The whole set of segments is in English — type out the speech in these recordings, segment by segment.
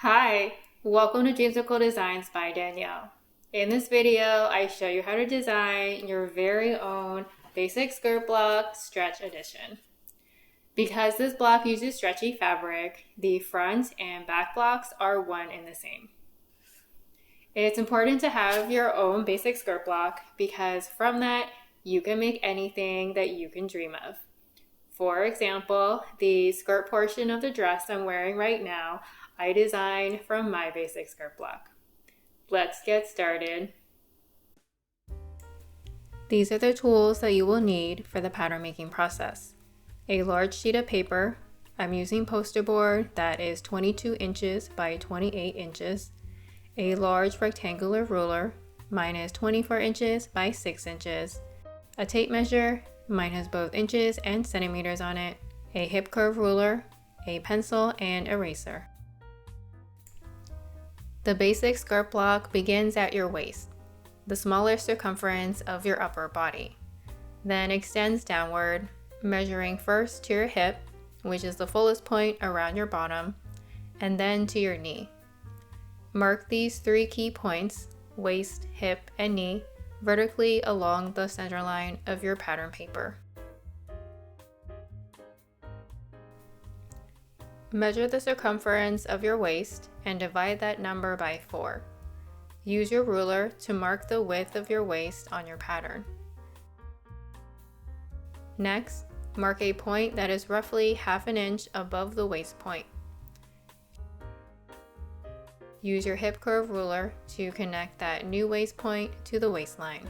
Hi, welcome to Dreamsical Designs by Danielle. In this video, I show you how to design your very own basic skirt block stretch edition. Because this block uses stretchy fabric, the front and back blocks are one and the same. It's important to have your own basic skirt block because from that, you can make anything that you can dream of. For example, the skirt portion of the dress I'm wearing right now, I designed from my basic skirt block. Let's get started. These are the tools that you will need for the pattern making process. A large sheet of paper. I'm using poster board that is 22 inches by 28 inches. A large rectangular ruler. Mine is 24 inches by 6 inches. A tape measure. Mine has both inches and centimeters on it. A hip curve ruler. A pencil and eraser. The basic skirt block begins at your waist, the smaller circumference of your upper body, then extends downward, measuring first to your hip, which is the fullest point around your bottom, and then to your knee. Mark these three key points, waist, hip, and knee, vertically along the center line of your pattern paper. Measure the circumference of your waist and divide that number by 4. Use your ruler to mark the width of your waist on your pattern. Next, mark a point that is roughly ½ inch above the waist point. Use your hip curve ruler to connect that new waist point to the waistline.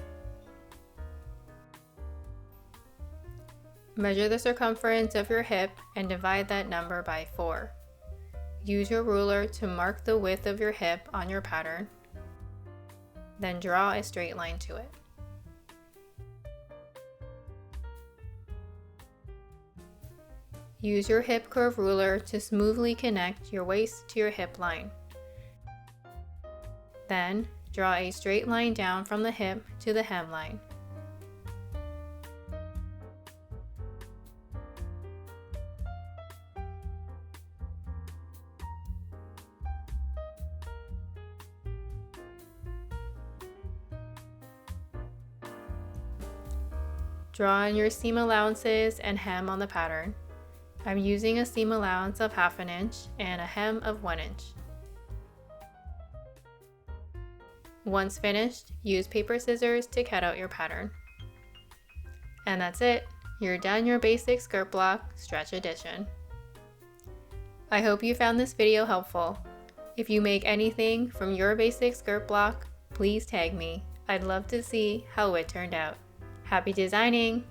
Measure the circumference of your hip and divide that number by 4. Use your ruler to mark the width of your hip on your pattern. Then draw a straight line to it. Use your hip curve ruler to smoothly connect your waist to your hip line. Then, draw a straight line down from the hip to the hemline. Draw in your seam allowances and hem on the pattern. I'm using a seam allowance of ½ inch and a hem of 1 inch. Once finished, use paper scissors to cut out your pattern. And that's it. You're done your basic skirt block stretch edition. I hope you found this video helpful. If you make anything from your basic skirt block, please tag me. I'd love to see how it turned out. Happy designing!